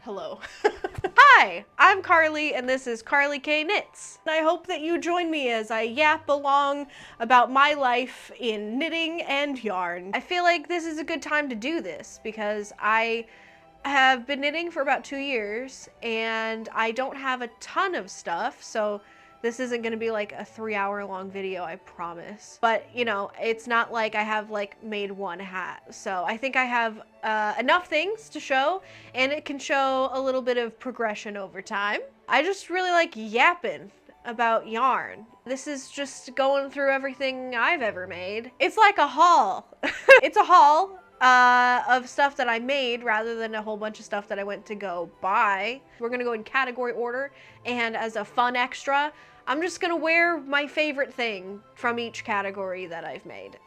Hello. Hi, I'm Carly, and this is Carly K Knits. And I hope that you join me as I yap along about my life in knitting and yarn. I feel like this is a good time to do this because I have been knitting for about 2 years and I don't have a ton of stuff, so this isn't gonna be like a 3-hour long video, I promise. But you know, it's not like I have like made one hat. So I think I have enough things to show, and it can show a little bit of progression over time. I just really like yapping about yarn. This is just going through everything I've ever made. It's like a haul. It's a haul of stuff that I made rather than a whole bunch of stuff that I went to go buy. We're gonna go in category order, and as a fun extra, I'm just gonna wear my favorite thing from each category that I've made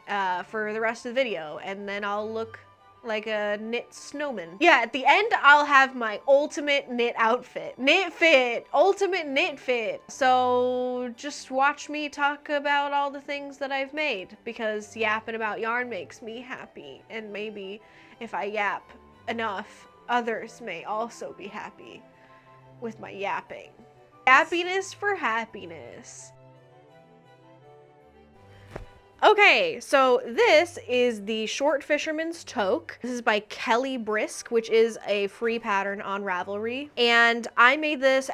for the rest of the video, and then I'll look like a knit snowman. Yeah, at the end, I'll have my ultimate knit outfit. Knit fit, ultimate knit fit. So just watch me talk about all the things that I've made, because yapping about yarn makes me happy. And maybe if I yap enough, others may also be happy with my yapping. Happiness for happiness. Okay, so this is the Short Fisherman's Toque. This is by Kelly Brisk, which is a free pattern on Ravelry. And I made this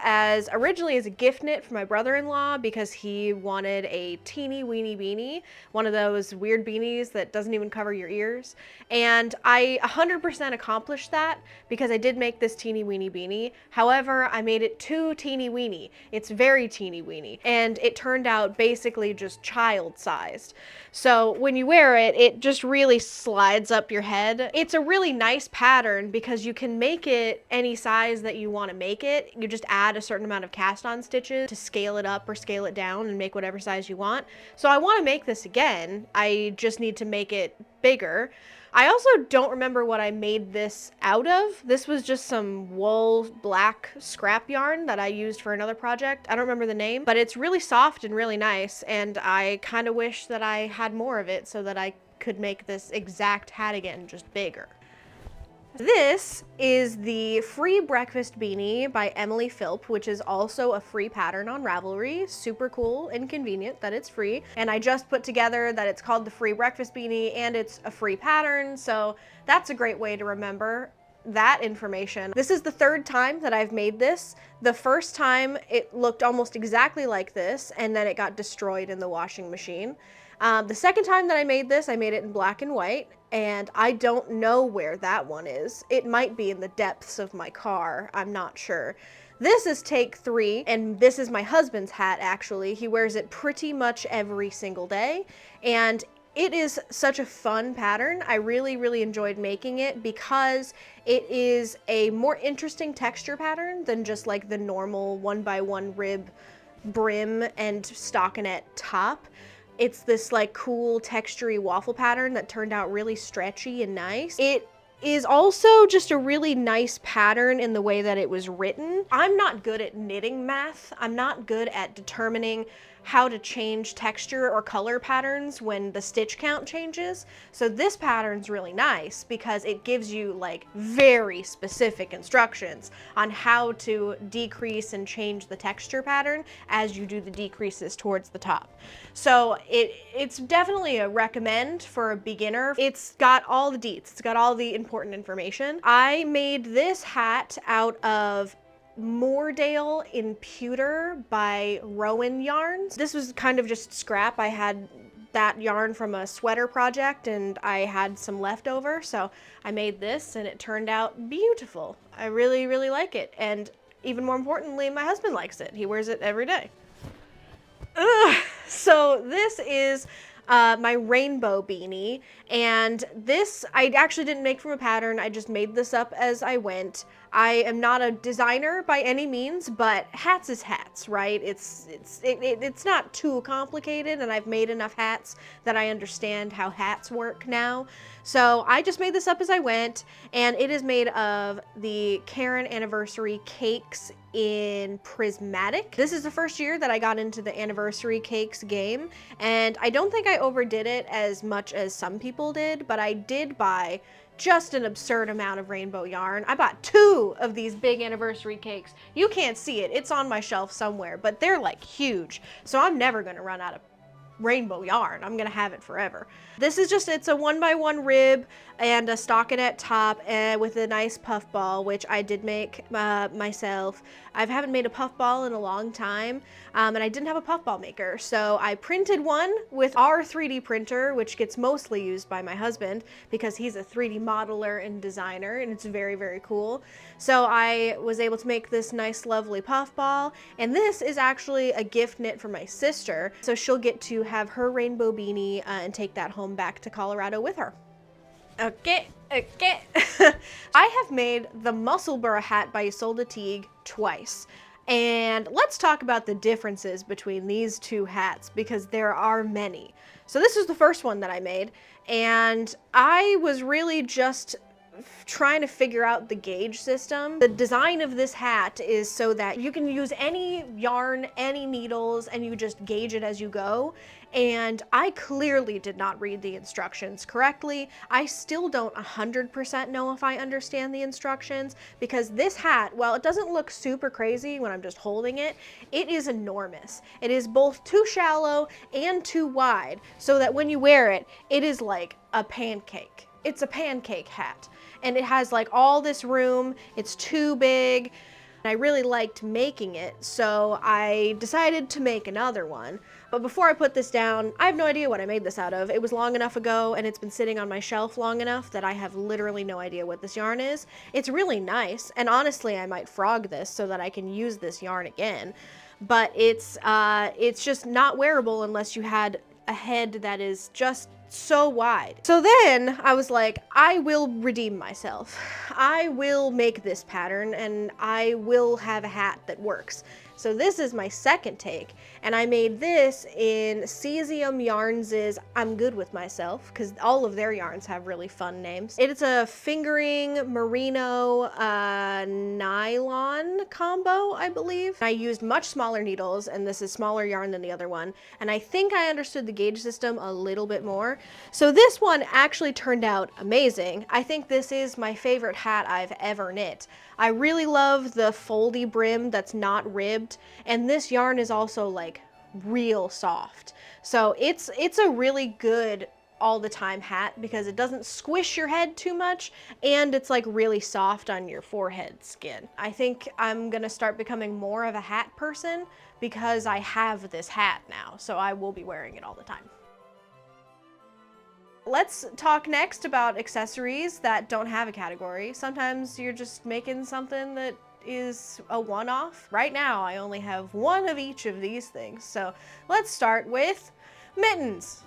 originally as a gift knit for my brother-in-law because he wanted a teeny weeny beanie, one of those weird beanies that doesn't even cover your ears. And I 100% accomplished that because I did make this teeny weeny beanie. However, I made it too teeny weeny. It's very teeny weeny. And it turned out basically just child-sized. So when you wear it, it just really slides up your head. It's a really nice pattern because you can make it any size that you want to make it. You just add a certain amount of cast on stitches to scale it up or scale it down and make whatever size you want. So I want to make this again. I just need to make it bigger. I also don't remember what I made this out of. This was just some wool black scrap yarn that I used for another project. I don't remember the name, but it's really soft and really nice, and I kind of wish that I had more of it so that I could make this exact hat again, just bigger. This is the Free Breakfast Beanie by Emily Philp, which is also a free pattern on Ravelry. Super cool and convenient that it's free. And I just put together that it's called the Free Breakfast Beanie and it's a free pattern, so that's a great way to remember that information. This is the third time that I've made this. The first time it looked almost exactly like this, and then it got destroyed in the washing machine. The second time that I made this, I made it in black and white, and I don't know where that one is. It might be in the depths of my car, I'm not sure. This is take 3, and this is my husband's hat, actually. He wears it pretty much every single day, and it is such a fun pattern. I really, really enjoyed making it because it is a more interesting texture pattern than just like the normal 1x1 rib brim and stockinette top. It's this like cool textury waffle pattern that turned out really stretchy and nice. It is also just a really nice pattern in the way that it was written. I'm not good at knitting math. I'm not good at determining how to change texture or color patterns when the stitch count changes. So this pattern's really nice because it gives you like very specific instructions on how to decrease and change the texture pattern as you do the decreases towards the top. So it's definitely a recommend for a beginner. It's got all the deets. It's got all the important information. I made this hat out of Moordale in Pewter by Rowan Yarns. This was kind of just scrap. I had that yarn from a sweater project and I had some leftover, so I made this and it turned out beautiful. I really, really like it, and even more importantly, my husband likes it. He wears it every day. So this is my rainbow beanie, and this I actually didn't make from a pattern. I just made this up as I went. I am not a designer by any means, but hats is hats, right? It's not too complicated, and I've made enough hats that I understand how hats work now. So I just made this up as I went, and it is made of the Caron Anniversary Cakes in Prismatic. This is the first year that I got into the Anniversary Cakes game, and I don't think I overdid it as much as some people did, but I did buy just an absurd amount of rainbow yarn. I bought 2 of these big anniversary cakes. You can't see it, it's on my shelf somewhere, but they're like huge. So I'm never gonna run out of rainbow yarn. I'm gonna have it forever. This is just, it's a 1x1 rib and a stockinette top with a nice puff ball, which I did make myself. I haven't made a puff ball in a long time, and I didn't have a puff ball maker, so I printed one with our 3D printer, which gets mostly used by my husband because he's a 3D modeler and designer, and it's very, very cool. So I was able to make this nice, lovely puff ball, and this is actually a gift knit for my sister, so she'll get to have her rainbow beanie and take that home back to Colorado with her. Okay. I have made the Musselburgh hat by Isolde Teague twice. And let's talk about the differences between these 2 hats, because there are many. So this is the first one that I made, and I was really just trying to figure out the gauge system. The design of this hat is so that you can use any yarn, any needles, and you just gauge it as you go. And I clearly did not read the instructions correctly. I still don't 100% know if I understand the instructions, because this hat, while it doesn't look super crazy when I'm just holding it, it is enormous. It is both too shallow and too wide, so that when you wear it, it is like a pancake. It's a pancake hat, and it has like all this room. It's too big. I really liked making it, so I decided to make another one. But before I put this down, I have no idea what I made this out of. It was long enough ago, and it's been sitting on my shelf long enough that I have literally no idea what this yarn is. It's really nice, and honestly, I might frog this so that I can use this yarn again. But it's just not wearable unless you had a head that is just so wide. So then I was like, I will redeem myself. I will make this pattern, and I will have a hat that works. So this is my second take, and I made this in Cesium Yarns' I'm Good With Myself, because all of their yarns have really fun names. It's a fingering merino nylon combo, I believe. I used much smaller needles, and this is smaller yarn than the other one, and I think I understood the gauge system a little bit more. So this one actually turned out amazing. I think this is my favorite hat I've ever knit. I really love the foldy brim that's not ribbed, and this yarn is also like real soft. So it's a really good all the time hat because it doesn't squish your head too much, and it's like really soft on your forehead skin. I think I'm gonna start becoming more of a hat person because I have this hat now, so I will be wearing it all the time. Let's talk next about accessories that don't have a category. Sometimes you're just making something that is a one-off. Right now, I only have one of each of these things. So let's start with mittens.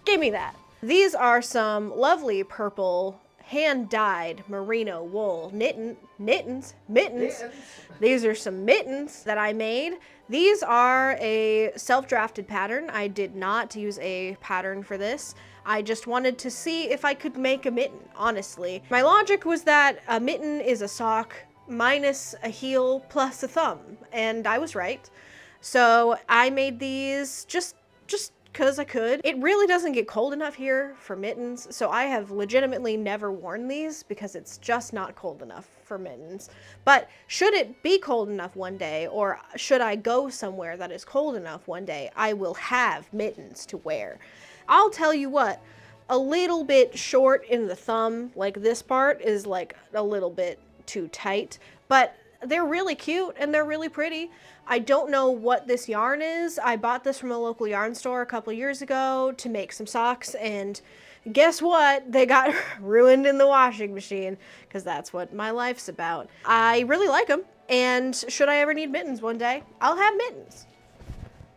Give me that. These are some lovely purple hand-dyed merino wool mittens. These are some mittens that I made. These are a self-drafted pattern. I did not use a pattern for this. I just wanted to see if I could make a mitten, honestly. My logic was that a mitten is a sock minus a heel plus a thumb, and I was right. So I made these just because I could. It really doesn't get cold enough here for mittens, so I have legitimately never worn these because it's just not cold enough for mittens. But should it be cold enough one day, or should I go somewhere that is cold enough one day, I will have mittens to wear. I'll tell you what, a little bit short in the thumb, like this part, is like a little bit too tight, but they're really cute and they're really pretty. I don't know what this yarn is. I bought this from a local yarn store a couple years ago to make some socks, and guess what? They got ruined in the washing machine, because that's what my life's about. I really like them, and should I ever need mittens one day, I'll have mittens.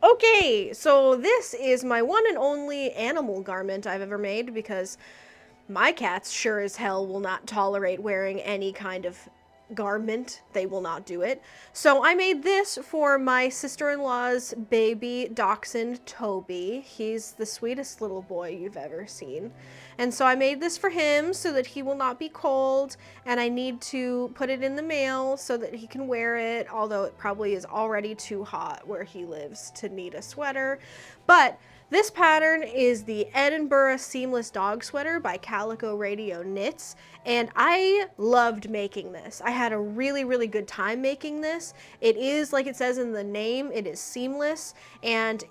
Okay, so this is my one and only animal garment I've ever made, because my cats sure as hell will not tolerate wearing any kind of garment. They will not do it. So I made this for my sister-in-law's baby dachshund, Toby. He's the sweetest little boy you've ever seen. And so I made this for him so that he will not be cold, and I need to put it in the mail so that he can wear it, although it probably is already too hot where he lives to need a sweater. But This pattern is the Edinburgh Seamless Dog Sweater by Calico Radio Knits, and I loved making this. I had a really, really good time making this. It is, like it says in the name, it is seamless, and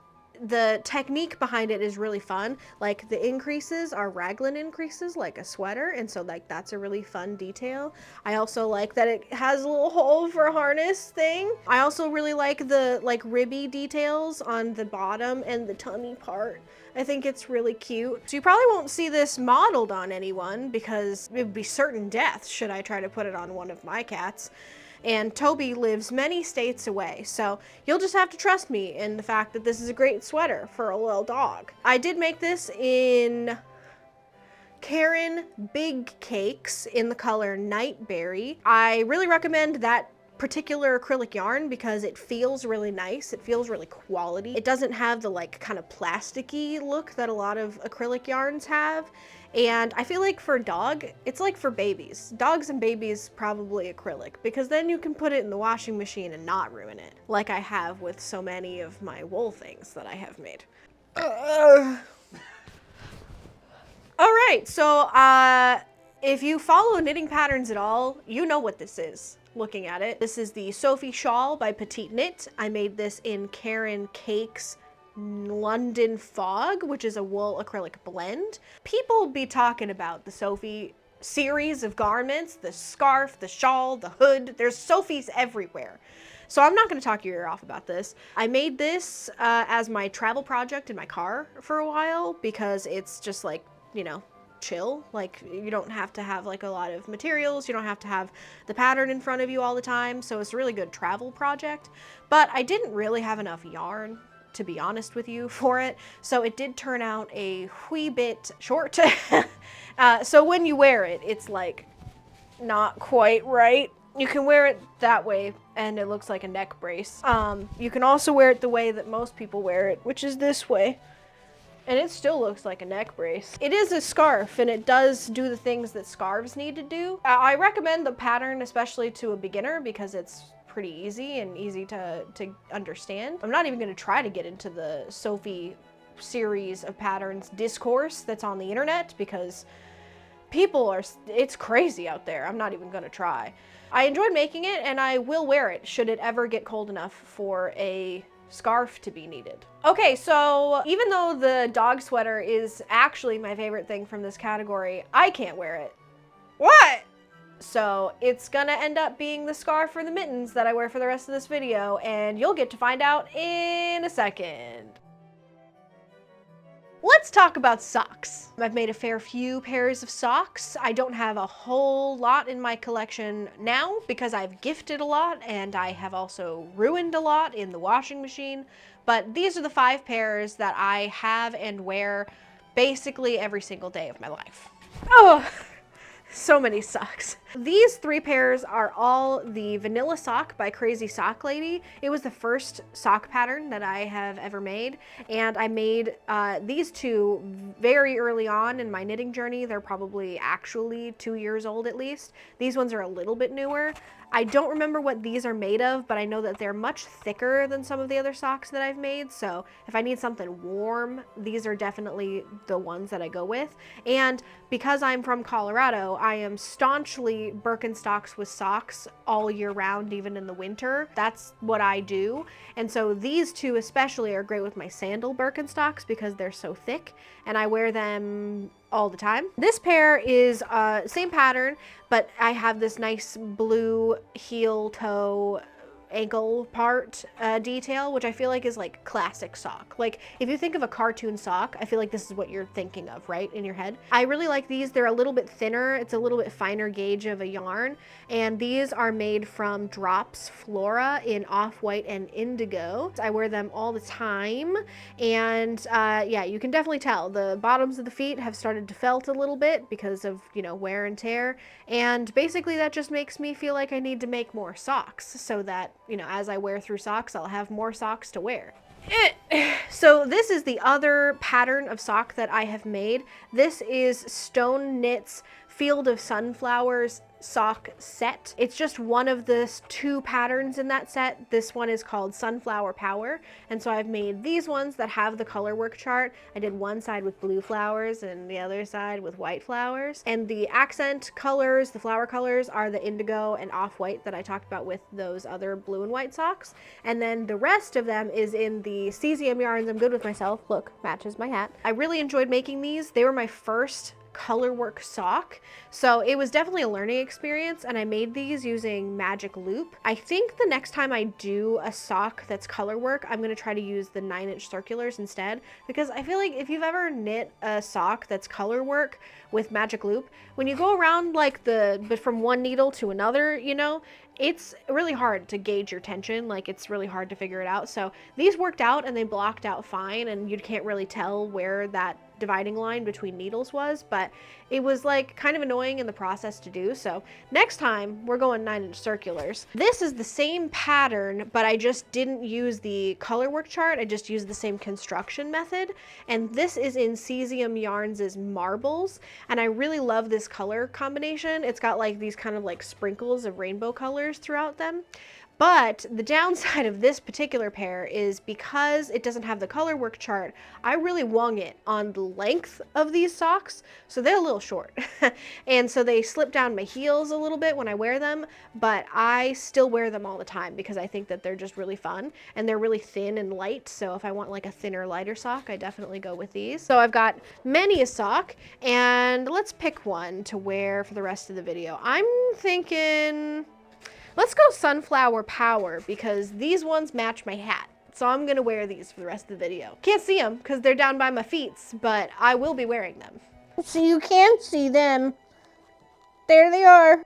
the technique behind it is really fun. Like the increases are raglan increases like a sweater, and so like that's a really fun detail. I also like that it has a little hole for a harness thing. I also really like the like ribby details on the bottom and the tummy part. I think it's really cute. So you probably won't see this modeled on anyone because it would be certain death should I try to put it on one of my cats. And Toby lives many states away, so you'll just have to trust me in the fact that this is a great sweater for a little dog. I did make this in Caron Big Cakes in the color Nightberry. I really recommend that particular acrylic yarn because it feels really nice. It feels really quality. It doesn't have the like kind of plasticky look that a lot of acrylic yarns have. And I feel like for a dog, it's like for babies. Dogs and babies probably acrylic because then you can put it in the washing machine and not ruin it, like I have with so many of my wool things that I have made. All right, so if you follow knitting patterns at all, you know what this is. Looking at it, this is the Sophie Shawl by Petite Knit. I made this in Caron Cakes London Fog, which is a wool acrylic blend. People be talking about the Sophie series of garments, the scarf, the shawl, the hood. There's Sophies everywhere. So I'm not going to talk your ear off about this. I made this as my travel project in my car for a while because it's just like, you know, chill. Like you don't have to have like a lot of materials. You don't have to have the pattern in front of you all the time. So it's a really good travel project. But I didn't really have enough yarn, to be honest with you, for it. So it did turn out a wee bit short. So when you wear it, it's like not quite right. You can wear it that way and it looks like a neck brace. You can also wear it the way that most people wear it, which is this way. And it still looks like a neck brace. It is a scarf and it does do the things that scarves need to do. I recommend the pattern, especially to a beginner, because it's pretty easy and easy to understand. I'm not even gonna try to get into the Sophie series of patterns discourse that's on the internet because it's crazy out there. I'm not even gonna try. I enjoyed making it and I will wear it should it ever get cold enough for a scarf to be needed. Okay, so even though the dog sweater is actually my favorite thing from this category, I can't wear it. What? So it's gonna end up being the scarf or the mittens that I wear for the rest of this video, and you'll get to find out in a second. Let's talk about socks. I've made a fair few pairs of socks. I don't have a whole lot in my collection now because I've gifted a lot and I have also ruined a lot in the washing machine. But these are the 5 pairs that I have and wear basically every single day of my life. Oh, so many socks. These 3 pairs are all the Vanilla Sock by Crazy Sock Lady. It was the first sock pattern that I have ever made, and I made these 2 very early on in my knitting journey. They're probably actually 2 years old at least. These ones are a little bit newer. I don't remember what these are made of, but I know that they're much thicker than some of the other socks that I've made, so if I need something warm, these are definitely the ones that I go with. And because I'm from Colorado, I am staunchly Birkenstocks with socks all year round, even in the winter. That's what I do. And so these 2 especially are great with my sandal Birkenstocks because they're so thick, and I wear them all the time. This pair is same pattern, but I have this nice blue heel toe ankle part detail, which I feel like is like classic sock. Like if you think of a cartoon sock, I feel like this is what you're thinking of, right, in your head. I really like these. They're a little bit thinner. It's a little bit finer gauge of a yarn, and these are made from Drops Flora in off-white and indigo. I wear them all the time, and yeah, you can definitely tell the bottoms of the feet have started to felt a little bit because of, you know, wear and tear, and basically that just makes me feel like I need to make more socks so that, you know, as I wear through socks, I'll have more socks to wear. So this is the other pattern of sock that I have made. This is Stone Knits Field of Sunflowers sock set. It's just one of the 2 patterns in that set. This one is called Sunflower Power, and so I've made these ones that have the color work chart. I did one side with blue flowers and the other side with white flowers, and the accent colors, the flower colors, are the indigo and off-white that I talked about with those other blue and white socks, and then the rest of them is in the Cesium yarns. I'm good with myself. Look, matches my hat. I really enjoyed making these. They were my first color work sock, so it was definitely a learning experience, and I made these using Magic Loop. I think the next time I do a sock that's color work, I'm going to try to use the 9-inch circulars instead, because I feel like if you've ever knit a sock that's color work with Magic Loop, when you go around like but from one needle to another, you know, it's really hard to gauge your tension. Like, it's really hard to figure it out. So these worked out and they blocked out fine, and you can't really tell where that dividing line between needles was, but it was like kind of annoying in the process to do. So next time we're going 9-inch circulars. This is the same pattern, but I just didn't use the color work chart. I just used the same construction method, and this is in Cesium Yarns' Marbles, and I really love this color combination. It's got like these kind of like sprinkles of rainbow colors throughout them. But the downside of this particular pair is because it doesn't have the color work chart, I really wung it on the length of these socks, so they're a little short. And so they slip down my heels a little bit when I wear them, but I still wear them all the time because I think that they're just really fun, and they're really thin and light, so if I want like a thinner, lighter sock, I definitely go with these. So I've got many a sock, and let's pick one to wear for the rest of the video. I'm thinking, let's go Sunflower Power, because these ones match my hat. So I'm gonna wear these for the rest of the video. Can't see them because they're down by my feet, but I will be wearing them. So you can see them. There they are.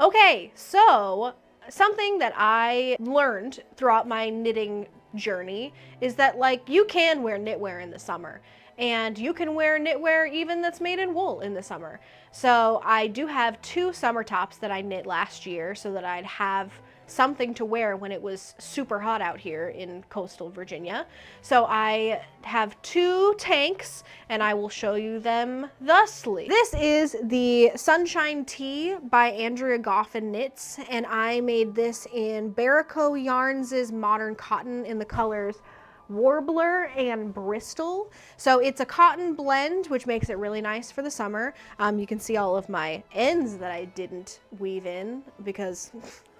Okay, so something that I learned throughout my knitting journey is that, like, you can wear knitwear in the summer, and you can wear knitwear even that's made in wool in the summer. So I do have 2 summer tops that I knit last year so that I'd have something to wear when it was super hot out here in coastal Virginia. So I have 2 tanks, and I will show you them thusly. This is the Sunshine Tee by Andrea Goffin Knits, and I made this in Barico Yarns' Modern Cotton in the colors Warbler and Bristol. So it's a cotton blend, which makes it really nice for the summer. You can see all of my ends that I didn't weave in, because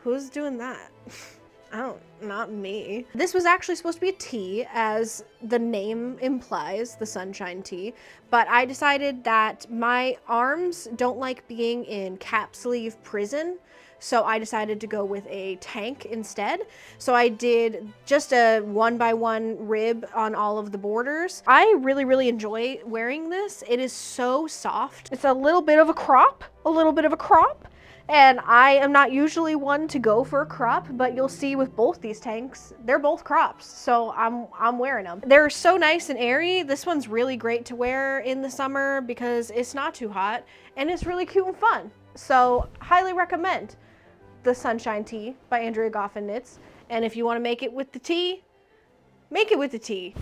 who's doing that? Not me. This was actually supposed to be a tee, as the name implies, the Sunshine Tee, but I decided that my arms don't like being in cap sleeve prison, so I decided to go with a tank instead. So I did just a 1x1 rib on all of the borders. I really, really enjoy wearing this. It is so soft. It's a little bit of a crop, and I am not usually one to go for a crop, but you'll see with both these tanks, they're both crops, so I'm wearing them. They're so nice and airy. This one's really great to wear in the summer because it's not too hot, and it's really cute and fun. So highly recommend the Sunshine Tee by Andrea Goffin Knits. And if you want to make it with the tee, make it with the tee.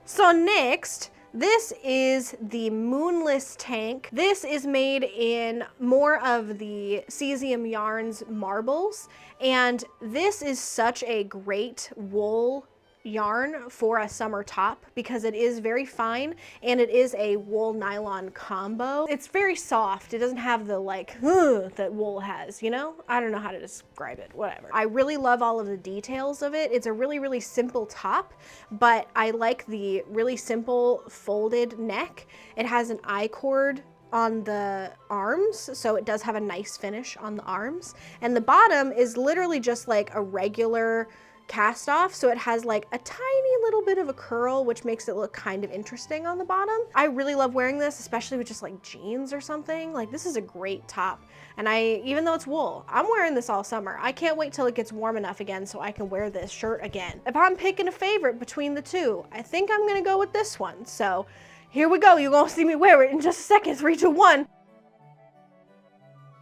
So next, this is the Moonless tank. This is made in more of the Cesium Yarns Marbles, and this is such a great wool yarn for a summer top because it is very fine and it is a wool nylon combo. It's very soft. It doesn't have the like that wool has, you know? I don't know how to describe it, whatever. I really love all of the details of it. It's a really, really simple top, but I like the really simple folded neck. It has an I-cord on the arms, so it does have a nice finish on the arms. And the bottom is literally just like a regular cast off, so it has like a tiny little bit of a curl, which makes it look kind of interesting on the bottom. I really love wearing this, especially with just like jeans or something. Like, this is a great top, and even though it's wool, I'm wearing this all summer. I can't wait till it gets warm enough again so I can wear this shirt again. If I'm picking a favorite between the 2, I think I'm gonna go with this one. So here we go. You're gonna see me wear it in just a second. 3, 2, 1.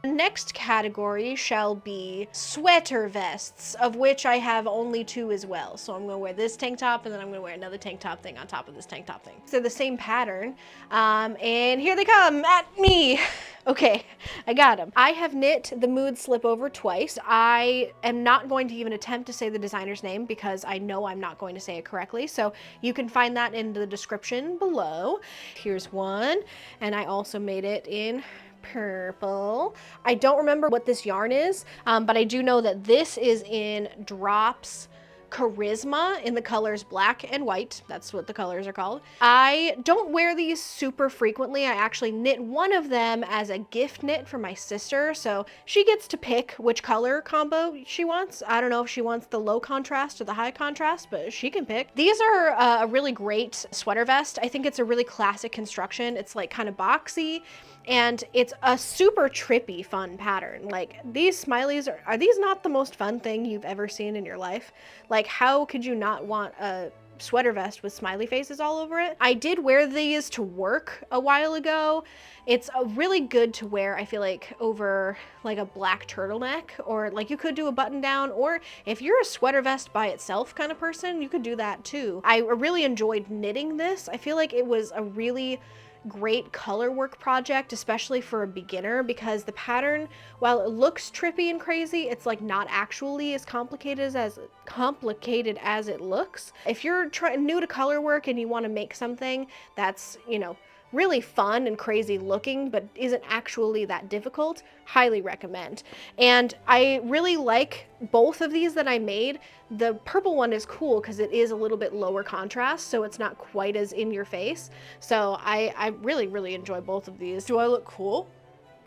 Next category shall be sweater vests, of which I have only 2 as well. So I'm gonna wear this tank top and then I'm gonna wear another tank top thing on top of this tank top thing. So the same pattern, and here they come at me. Okay, I got them. I have knit the Mood Slip Over twice. I am not going to even attempt to say the designer's name because I know I'm not going to say it correctly. So you can find that in the description below. Here's one, and I also made it in purple. I don't remember what this yarn is, but I do know that this is in Drops Charisma in the colors black and white. That's what the colors are called. I don't wear these super frequently. I actually knit one of them as a gift knit for my sister, so she gets to pick which color combo she wants. I don't know if she wants the low contrast or the high contrast, but she can pick. These are a really great sweater vest. I think it's a really classic construction. It's like kind of boxy, and it's a super trippy, fun pattern. Like, these smileys, are these not the most fun thing you've ever seen in your life? Like, how could you not want a sweater vest with smiley faces all over it? I did wear these to work a while ago. It's really good to wear, I feel like, over like a black turtleneck, or like you could do a button down, or if you're a sweater vest by itself kind of person, you could do that too. I really enjoyed knitting this. I feel like it was a really great color work project, especially for a beginner, because the pattern, while it looks trippy and crazy, it's like not actually as complicated as it looks. If you're new to color work and you want to make something that's, you know, really fun and crazy looking but isn't actually that difficult, highly recommend. And I really like both of these that I made. The purple one is cool because it is a little bit lower contrast, so it's not quite as in your face. So I really enjoy both of these. Do I look cool?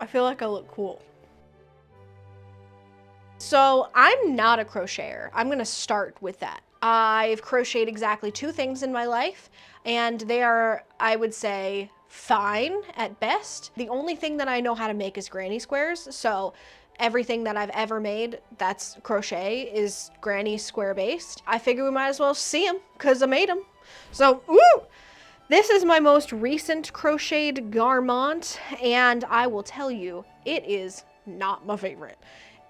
I feel like I look cool. So I'm not a crocheter. I'm gonna start with that. I've crocheted exactly 2 things in my life, and they are, I would say, fine at best. The only thing that I know how to make is granny squares, so everything that I've ever made that's crochet is granny square based. I figure we might as well see them because I made them. So, woo! This is my most recent crocheted garment, and I will tell you, it is not my favorite.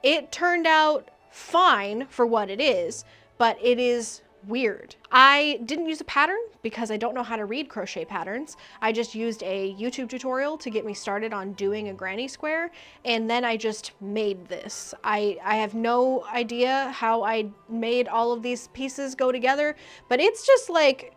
It turned out fine for what it is, but it is weird. I didn't use a pattern because I don't know how to read crochet patterns. I just used a YouTube tutorial to get me started on doing a granny square, and then I just made this. I have no idea how I made all of these pieces go together, but it's just like,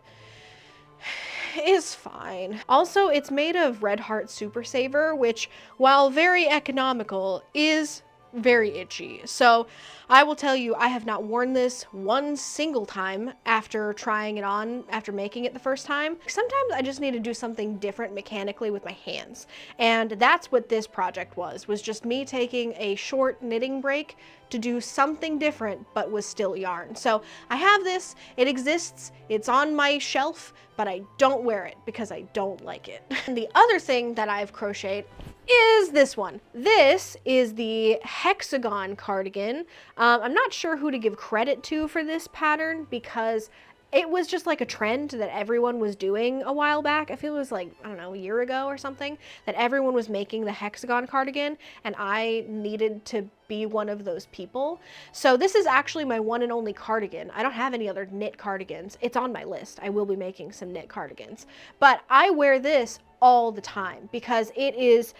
is fine. Also, it's made of Red Heart Super Saver, which, while very economical, is very itchy. So I will tell you, I have not worn this one single time after trying it on, after making it the first time. Sometimes I just need to do something different mechanically with my hands. And that's what this project was just me taking a short knitting break to do something different, but was still yarn. So I have this, it exists, it's on my shelf, but I don't wear it because I don't like it. And the other thing that I've crocheted is this one. This is the hexagon cardigan. I'm not sure who to give credit to for this pattern because it was just like a trend that everyone was doing a while back. I feel it was like, I don't know, a year ago or something, that everyone was making the hexagon cardigan, and I needed to be one of those people. So this is actually my one and only cardigan. I don't have any other knit cardigans. It's on my list. I will be making some knit cardigans. But I wear this all the time because it is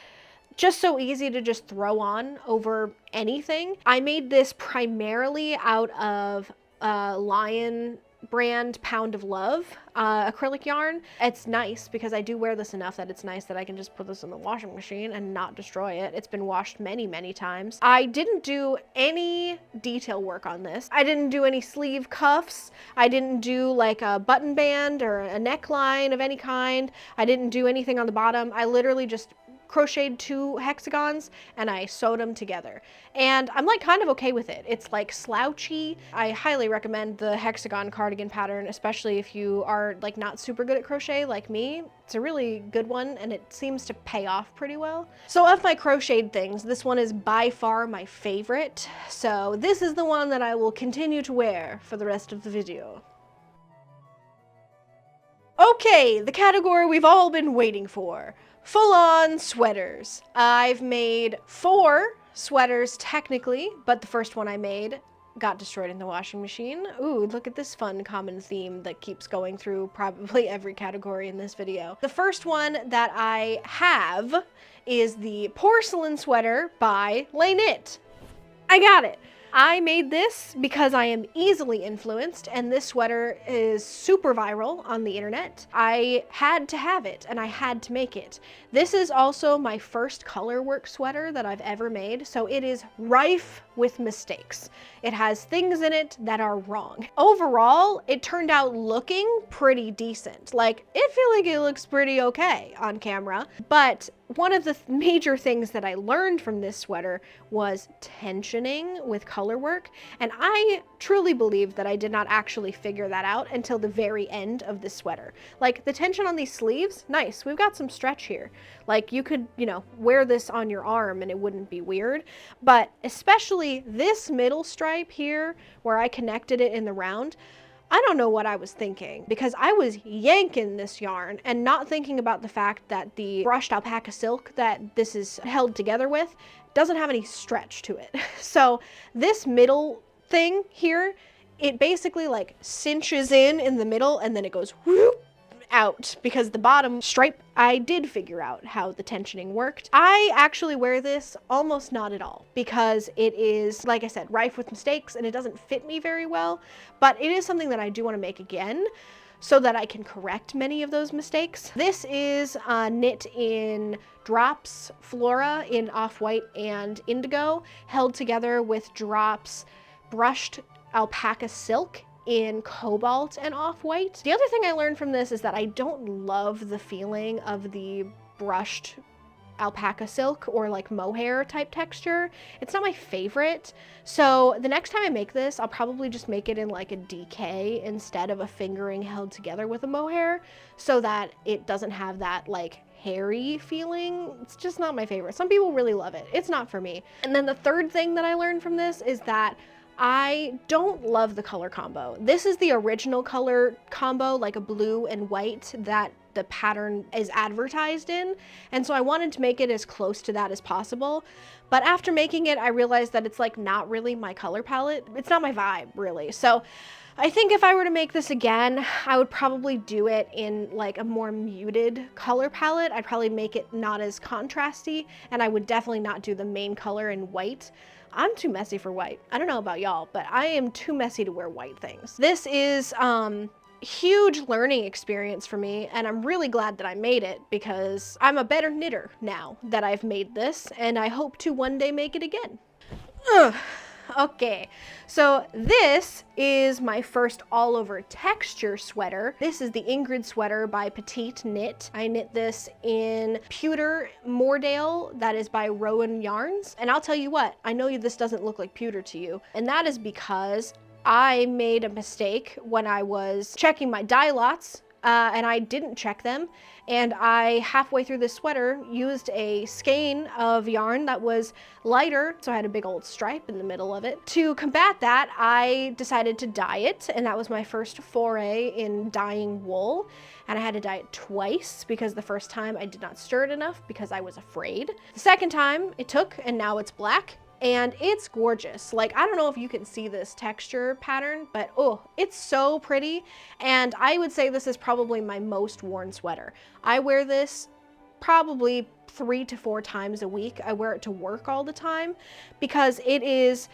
just so easy to just throw on over anything. I made this primarily out of Lion brand Pound of Love acrylic yarn. It's nice because I do wear this enough that it's nice that I can just put this in the washing machine and not destroy it. It's been washed many times. I didn't do any detail work on this. I didn't do any sleeve cuffs. I didn't do like a button band or a neckline of any kind. I didn't do anything on the bottom. I literally just crocheted 2 hexagons and I sewed them together. And I'm like kind of okay with it. It's like slouchy. I highly recommend the hexagon cardigan pattern, especially if you are like not super good at crochet like me. It's a really good one and it seems to pay off pretty well. So of my crocheted things, this one is by far my favorite. So this is the one that I will continue to wear for the rest of the video. Okay, the category we've all been waiting for. full-on sweaters. I've made 4 sweaters technically, but the first one I made got destroyed in the washing machine. Ooh, look at this fun common theme that keeps going through probably every category in this video. The first one that I have is the porcelain sweater by Les Knit. I got it. I made this because I am easily influenced, and this sweater is super viral on the internet. I had to have it, and I had to make it. This is also my first color work sweater that I've ever made, so it is rife with mistakes. It has things in it that are wrong. Overall, it turned out looking pretty decent. Like, I feel like it looks pretty okay on camera, but one of the major things that I learned from this sweater was tensioning with color work, and I truly believe that I did not actually figure that out until the very end of this sweater. Like, the tension on these sleeves, nice, we've got some stretch here. Like, you could, you know, wear this on your arm and it wouldn't be weird, but especially this middle stripe here where I connected it in the round, I don't know what I was thinking, because I was yanking this yarn and not thinking about the fact that the brushed alpaca silk that this is held together with doesn't have any stretch to it. So this middle thing here, it basically like cinches in the middle, and then it goes whoop out, because the bottom stripe, I did figure out how the tensioning worked. I actually wear this almost not at all, because it is, like I said, rife with mistakes and it doesn't fit me very well, but it is something that I do want to make again so that I can correct many of those mistakes. This is knit in Drops Flora in Off-White and Indigo, held together with Drops Brushed Alpaca Silk in Cobalt and Off-White. The other thing I learned from this is that I don't love the feeling of the brushed alpaca silk or like mohair type texture. It's not my favorite. So the next time I make this, I'll probably just make it in like a DK instead of a fingering held together with a mohair, so that it doesn't have that like hairy feeling. It's just not my favorite. Some people really love it. It's not for me. And then the third thing that I learned from this is that I don't love the color combo. This is the original color combo, like a blue and white that the pattern is advertised in, and so I wanted to make it as close to that as possible. But after making it, I realized that it's like not really my color palette. It's not my vibe, really. So I think if I were to make this again, I would probably do it in like a more muted color palette. I'd probably make it not as contrasty, and I would definitely not do the main color in white. I'm too messy for white. I don't know about y'all, but I am too messy to wear white things. This is huge learning experience for me, and I'm really glad that I made it, because I'm a better knitter now that I've made this, and I hope to one day make it again. Ugh. Okay, so this is my first all over texture sweater. This is the Ingrid sweater by Petite Knit. I knit this in pewter Moordale, that is by Rowan Yarns. And I'll tell you what, I know this doesn't look like pewter to you, and that is because I made a mistake when I was checking my dye lots, and I didn't check them, and I, halfway through this sweater, used a skein of yarn that was lighter, so I had a big old stripe in the middle of it. To combat that, I decided to dye it, and that was my first foray in dyeing wool, and I had to dye it twice, because the first time I did not stir it enough because I was afraid. The second time it took, and now it's black. And it's gorgeous. Like, I don't know if you can see this texture pattern, but oh, it's so pretty. And I would say this is probably my most worn sweater. I wear this probably 3 to 4 times a week. I wear it to work all the time because it is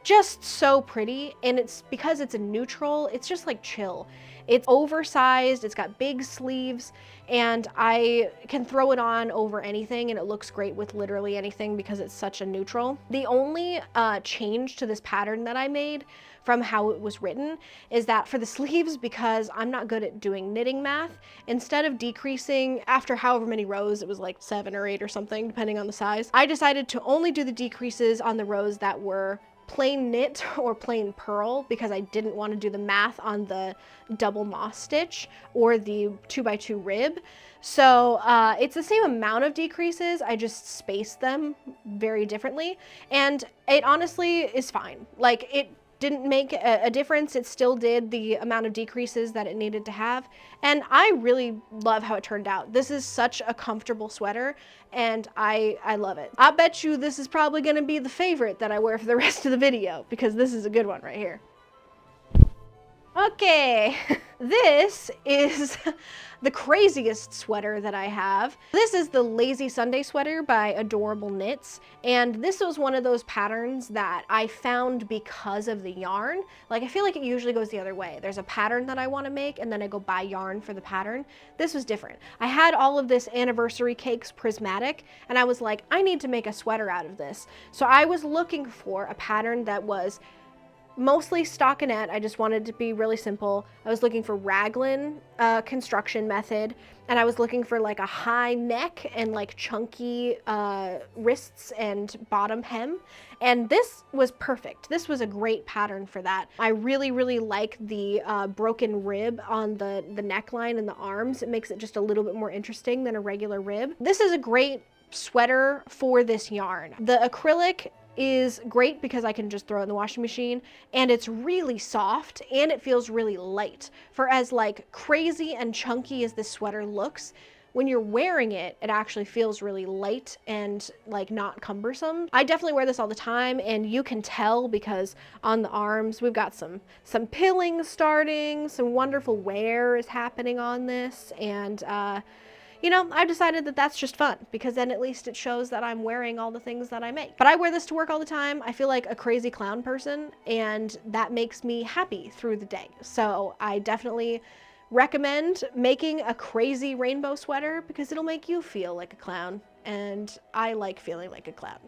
just so pretty, and it's because it's a neutral, it's just like chill. It's oversized, it's got big sleeves, and I can throw it on over anything and it looks great with literally anything because it's such a neutral. The only change to this pattern that I made from how it was written is that for the sleeves, because I'm not good at doing knitting math, instead of decreasing after however many rows, it was like 7 or 8 or something, depending on the size, I decided to only do the decreases on the rows that were plain knit or plain purl, because I didn't want to do the math on the double moss stitch or the 2x2 rib. So it's the same amount of decreases, I just spaced them very differently, and it honestly is fine. Like, it didn't make a difference. It still did the amount of decreases that it needed to have. And I really love how it turned out. This is such a comfortable sweater and I love it. I bet you this is probably gonna be the favorite that I wear for the rest of the video because this is a good one right here. Okay, this is the craziest sweater that I have. This is the Lazy Sunday sweater by Adorable Knits, and this was one of those patterns that I found because of the yarn. Like, I feel like it usually goes the other way. There's a pattern that I want to make, and then I go buy yarn for the pattern. This was different. I had all of this Anniversary Cakes Prismatic, and I was like, I need to make a sweater out of this. So I was looking for a pattern that was mostly stockinette. I just wanted to be really simple. I was looking for raglan construction method, and I was looking for like a high neck and like chunky wrists and bottom hem. And this was perfect. This was a great pattern for that. I really, really like the broken rib on the neckline and the arms. It makes it just a little bit more interesting than a regular rib. This is a great sweater for this yarn. The acrylic is great because I can just throw it in the washing machine, and it's really soft and it feels really light. For as like crazy and chunky as this sweater looks, when you're wearing it, it actually feels really light and like not cumbersome. I definitely wear this all the time, and you can tell because on the arms we've got some pilling starting, some wonderful wear is happening on this, and you know, I've decided that that's just fun because then at least it shows that I'm wearing all the things that I make. But I wear this to work all the time. I feel like a crazy clown person, and that makes me happy through the day. So I definitely recommend making a crazy rainbow sweater because it'll make you feel like a clown, and I like feeling like a clown.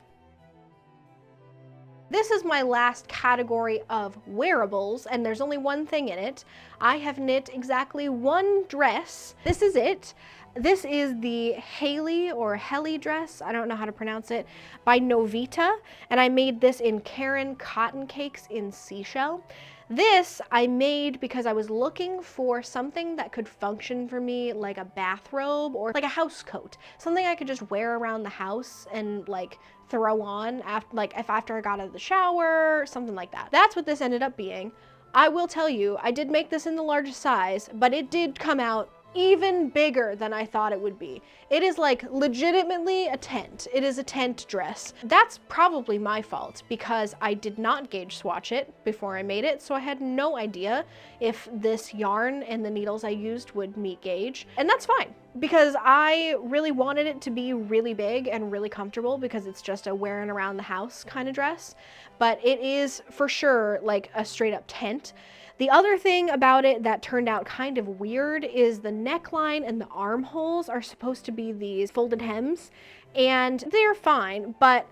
This is my last category of wearables, and there's only one thing in it. I have knit exactly one dress. This is it. This is the Haley or Helly dress, I don't know how to pronounce it, by Novita, and I made this in Caron Cotton Cakes in Seashell. This I made because I was looking for something that could function for me like a bathrobe or like a house coat, something I could just wear around the house and like throw on after I got out of the shower, something like that. That's what this ended up being. I will tell you, I did make this in the largest size, but it did come out even bigger than I thought it would be. It is like legitimately a tent. It is a tent dress. That's probably my fault because I did not gauge swatch it before I made it, so I had no idea if this yarn and the needles I used would meet gauge. And that's fine because I really wanted it to be really big and really comfortable because it's just a wearing around the house kind of dress. But it is for sure like a straight up tent. The other thing about it that turned out kind of weird is the neckline and the armholes are supposed to be these folded hems, and they're fine, but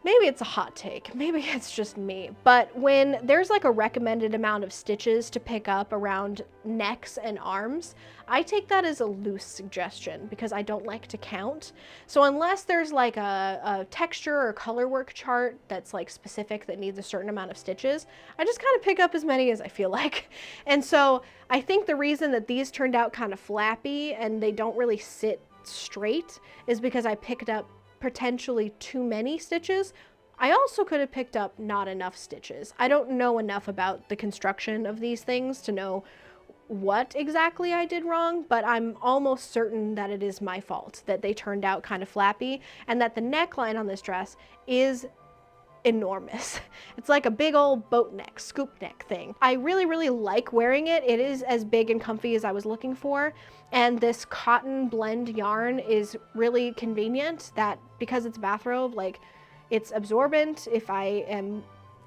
maybe it's a hot take, maybe it's just me, but when there's like a recommended amount of stitches to pick up around necks and arms, I take that as a loose suggestion because I don't like to count. So unless there's like a texture or color work chart that's like specific that needs a certain amount of stitches, I just kind of pick up as many as I feel like. And so I think the reason that these turned out kind of flappy and they don't really sit straight is because I picked up potentially too many stitches. I also could have picked up not enough stitches. I don't know enough about the construction of these things to know what exactly I did wrong, but I'm almost certain that it is my fault that they turned out kind of flappy and that the neckline on this dress is enormous. It's like a big old boat neck, scoop neck thing. I really, really like wearing it. It is as big and comfy as I was looking for. And this cotton blend yarn is really convenient that because it's a bathrobe, like it's absorbent if I am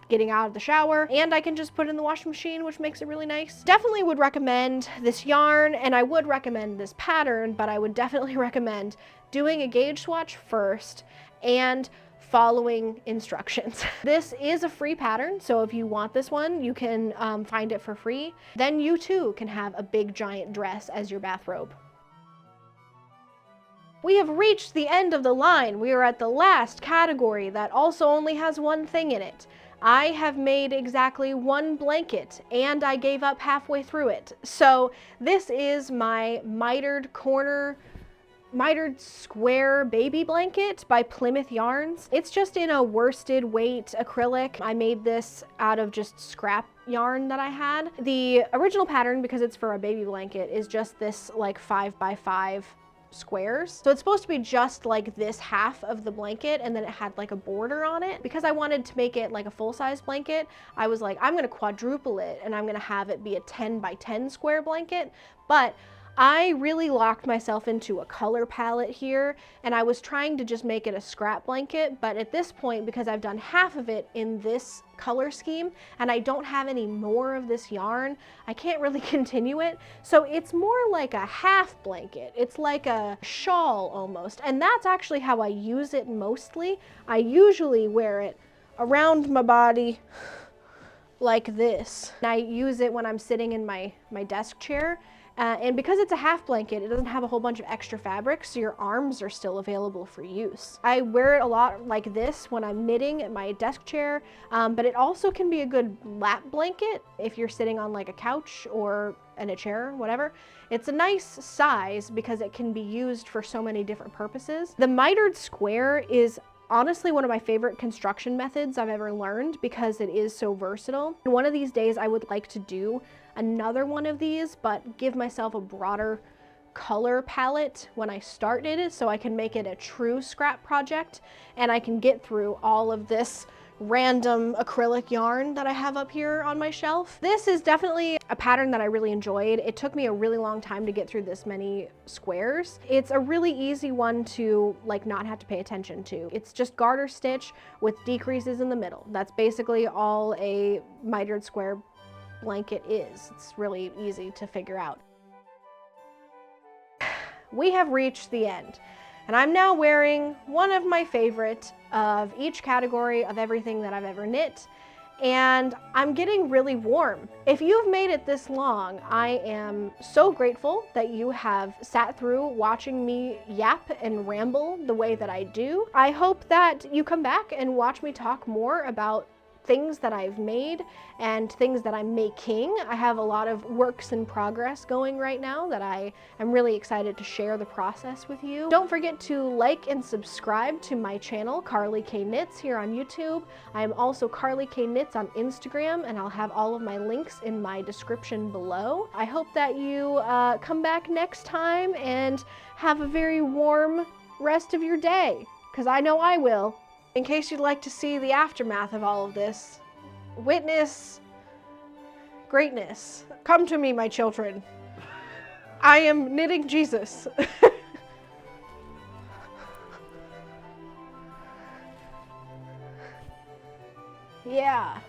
getting out of the shower, and I can just put it in the washing machine, which makes it really nice. Definitely would recommend this yarn, and I would recommend this pattern, but I would definitely recommend doing a gauge swatch first and following instructions. This is a free pattern, so if you want this one, you can find it for free. Then you too can have a big giant dress as your bathrobe. We have reached the end of the line. We are at the last category that also only has one thing in it. I have made exactly one blanket and I gave up halfway through it. So this is my mitered corner mitered square baby blanket by Plymouth Yarns. It's just in a worsted weight acrylic. I made this out of just scrap yarn that I had. The original pattern, because it's for a baby blanket, is just this like 5x5 squares. So it's supposed to be just like this half of the blanket, and then it had like a border on it. Because I wanted to make it like a full-size blanket, I was like, I'm gonna quadruple it and I'm gonna have it be a 10x10 square blanket. But I really locked myself into a color palette here, and I was trying to just make it a scrap blanket, but at this point, because I've done half of it in this color scheme and I don't have any more of this yarn, I can't really continue it. So it's more like a half blanket. It's like a shawl almost, and that's actually how I use it mostly. I usually wear it around my body like this. And I use it when I'm sitting in my desk chair. And because it's a half blanket, it doesn't have a whole bunch of extra fabric, so your arms are still available for use. I wear it a lot like this when I'm knitting at my desk chair, but it also can be a good lap blanket if you're sitting on like a couch or in a chair, whatever. It's a nice size because it can be used for so many different purposes. The mitered square is honestly one of my favorite construction methods I've ever learned because it is so versatile. And one of these days I would like to do another one of these, but give myself a broader color palette when I started so I can make it a true scrap project and I can get through all of this random acrylic yarn that I have up here on my shelf. This is definitely a pattern that I really enjoyed. It took me a really long time to get through this many squares. It's a really easy one to like not have to pay attention to. It's just garter stitch with decreases in the middle. That's basically all a mitered square blanket is. It's really easy to figure out. We have reached the end, and I'm now wearing one of my favorite of each category of everything that I've ever knit, and I'm getting really warm. If you've made it this long, I am so grateful that you have sat through watching me yap and ramble the way that I do. I hope that you come back and watch me talk more about things that I've made and things that I'm making. I have a lot of works in progress going right now that I am really excited to share the process with you. Don't forget to like and subscribe to my channel, Carly K Knits, here on YouTube. I am also Carly K Knits on Instagram, and I'll have all of my links in my description below. I hope that you come back next time and have a very warm rest of your day, because I know I will. In case you'd like to see the aftermath of all of this, witness greatness. Come to me, my children. I am knitting Jesus. Yeah.